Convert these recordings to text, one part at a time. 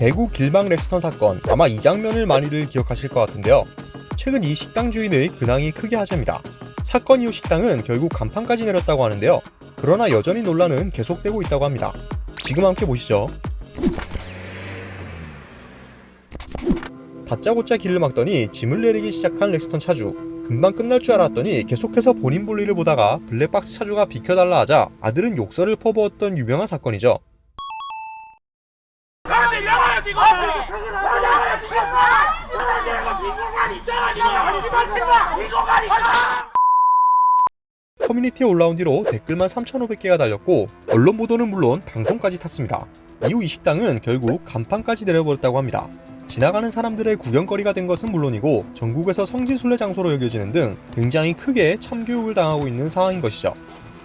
대구 길막 렉스턴 사건, 아마 이 장면을 많이들 기억하실 것 같은데요. 최근 이 식당 주인의 근황이 크게 화제입니다. 사건 이후 식당은 결국 간판까지 내렸다고 하는데요. 그러나 여전히 논란은 계속되고 있다고 합니다. 지금 함께 보시죠. 다짜고짜 길을 막더니 짐을 내리기 시작한 렉스턴 차주. 금방 끝날 줄 알았더니 계속해서 본인 볼일을 보다가 블랙박스 차주가 비켜달라 하자 아들은 욕설을 퍼부었던 유명한 사건이죠. 커뮤니티에 올라온 뒤로 댓글만 3,500개가 달렸고 언론 보도는 물론 방송까지 탔습니다. 이후 이 식당은 결국 간판까지 내려버렸다고 합니다. 지나가는 사람들의 구경거리가 된 것은 물론이고 전국에서 성지순례 장소로 여겨지는 등 굉장히 크게 참교육을 당하고 있는 상황인 것이죠.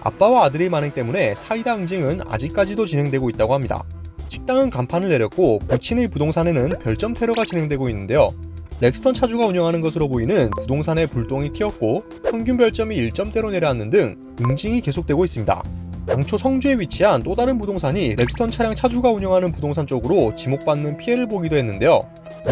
아빠와 아들의 만행 때문에 사이다 응징은 아직까지도 진행되고 있다고 합니다. 식당은 간판을 내렸고 부친의 부동산에는 별점 테러가 진행되고 있는데요. 렉스턴 차주가 운영하는 것으로 보이는 부동산에 불똥이 튀었고 평균 별점이 1점대로 내려앉는 등 응징이 계속되고 있습니다. 당초 성주에 위치한 또 다른 부동산이 렉스턴 차량 차주가 운영하는 부동산 쪽으로 지목받는 피해를 보기도 했는데요.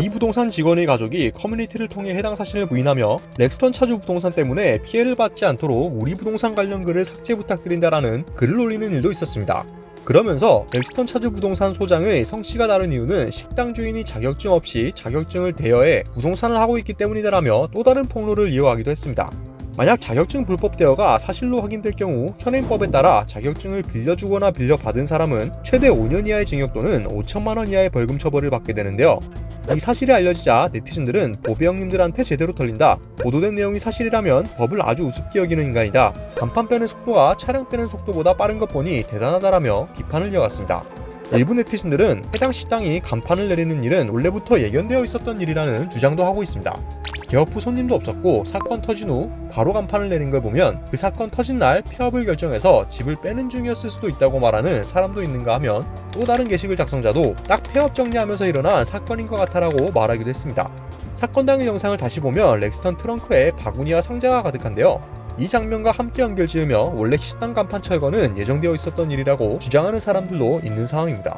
이 부동산 직원의 가족이 커뮤니티를 통해 해당 사실을 부인하며 렉스턴 차주 부동산 때문에 피해를 받지 않도록 우리 부동산 관련 글을 삭제 부탁드린다라는 글을 올리는 일도 있었습니다. 그러면서 렉스턴 차주 부동산 소장의 성씨가 다른 이유는 식당 주인이 자격증 없이 자격증을 대여해 부동산을 하고 있기 때문이다라며 또 다른 폭로를 이어가기도 했습니다. 만약 자격증 불법 대여가 사실로 확인될 경우 현행법에 따라 자격증을 빌려주거나 빌려받은 사람은 최대 5년 이하의 징역 또는 5천만 원 이하의 벌금 처벌을 받게 되는데요. 이 사실이 알려지자 네티즌들은 보배 형님들한테 제대로 털린다. 보도된 내용이 사실이라면 법을 아주 우습게 여기는 인간이다. 간판 빼는 속도가 차량 빼는 속도보다 빠른 것 보니 대단하다라며 비판을 이어갔습니다. 일부 네티즌들은 해당 식당이 간판을 내리는 일은 원래부터 예견되어 있었던 일이라는 주장도 하고 있습니다. 개업 후 손님도 없었고 사건 터진 후 바로 간판을 내린 걸 보면 그 사건 터진 날 폐업을 결정해서 집을 빼는 중이었을 수도 있다고 말하는 사람도 있는가 하면 또 다른 게시글 작성자도 딱 폐업 정리하면서 일어난 사건인 것 같아라고 말하기도 했습니다. 사건 당일 영상을 다시 보면 렉스턴 트렁크에 바구니와 상자가 가득한데요. 이 장면과 함께 연결 지으며 원래 식당 간판 철거는 예정되어 있었던 일이라고 주장하는 사람들도 있는 상황입니다.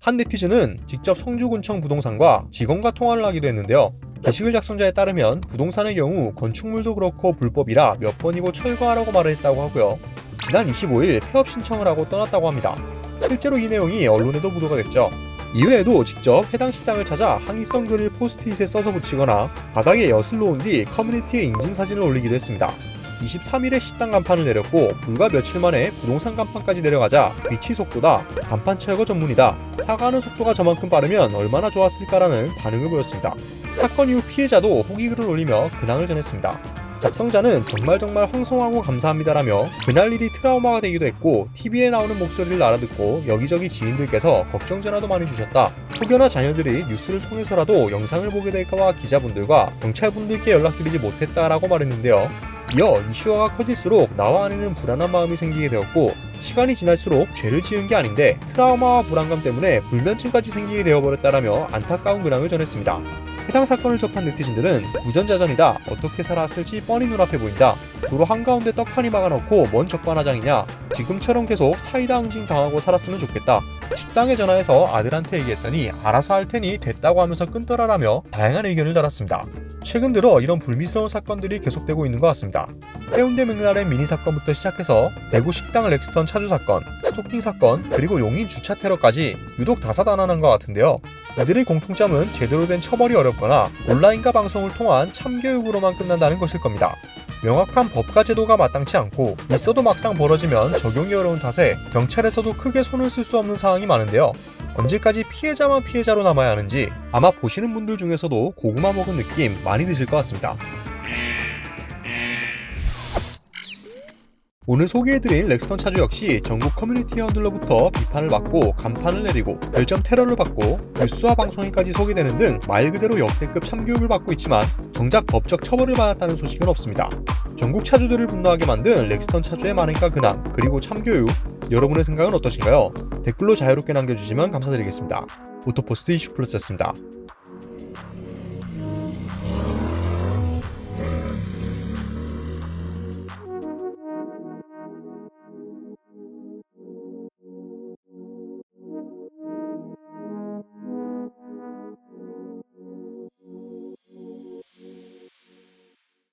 한 네티즌은 직접 성주군청 부동산과 직원과 통화를 하기도 했는데요. 게시글 작성자에 따르면 부동산의 경우 건축물도 그렇고 불법이라 몇 번이고 철거하라고 말을 했다고 하고요. 지난 25일 폐업 신청을 하고 떠났다고 합니다. 실제로 이 내용이 언론에도 보도가 됐죠. 이외에도 직접 해당 식당을 찾아 항의성 글을 포스트잇에 써서 붙이거나 바닥에 엿을 놓은 뒤 커뮤니티에 인증 사진을 올리기도 했습니다. 23일에 식당 간판을 내렸고 불과 며칠 만에 부동산 간판까지 내려가자 미치 속도다, 간판 철거 전문이다, 사과하는 속도가 저만큼 빠르면 얼마나 좋았을까라는 반응을 보였습니다. 사건 이후 피해자도 후기 글을 올리며 근황을 전했습니다. 작성자는 정말 황송하고 감사합니다라며 그날 일이 트라우마가 되기도 했고 TV에 나오는 목소리를 알아듣고 여기저기 지인들께서 걱정 전화도 많이 주셨다. 혹여나 자녀들이 뉴스를 통해서라도 영상을 보게 될까봐 기자분들과 경찰분들께 연락드리지 못했다라고 말했는데요. 이어 이슈화가 커질수록 나와 아내는 불안한 마음이 생기게 되었고 시간이 지날수록 죄를 지은 게 아닌데 트라우마와 불안감 때문에 불면증까지 생기게 되어버렸다라며 안타까운 근황을 전했습니다. 해당 사건을 접한 네티즌들은 부전자전이다. 어떻게 살아왔을지 뻔히 눈앞에 보인다. 도로 한가운데 떡하니 막아놓고 뭔 적반하장이냐. 지금처럼 계속 사이다 응징 당하고 살았으면 좋겠다. 식당에 전화해서 아들한테 얘기했더니 알아서 할 테니 됐다고 하면서 끊더라라며 다양한 의견을 달았습니다. 최근 들어 이런 불미스러운 사건들이 계속되고 있는 것 같습니다. 해운대 맥라렌 미니 사건부터 시작해서 대구 식당 렉스턴 차주 사건, 스토킹 사건, 그리고 용인 주차 테러까지 유독 다사다난한 것 같은데요. 이들의 공통점은 제대로 된 처벌이 어렵거나 온라인과 방송을 통한 참교육으로만 끝난다는 것일 겁니다. 명확한 법과 제도가 마땅치 않고 있어도 막상 벌어지면 적용이 어려운 탓에 경찰에서도 크게 손을 쓸 수 없는 상황이 많은데요. 언제까지 피해자만 피해자로 남아야 하는지 아마 보시는 분들 중에서도 고구마 먹은 느낌 많이 드실 것 같습니다. 오늘 소개해드린 렉스턴 차주 역시 전국 커뮤니티 회원들로부터 비판을 받고 간판을 내리고 별점 테러를 받고 뉴스와 방송에까지 소개되는 등 말 그대로 역대급 참교육을 받고 있지만 정작 법적 처벌을 받았다는 소식은 없습니다. 전국 차주들을 분노하게 만든 렉스턴 차주의 만행과 근황 그리고 참교육, 여러분의 생각은 어떠신가요? 댓글로 자유롭게 남겨주시면 감사드리겠습니다. 오토포스트 이슈플러스였습니다.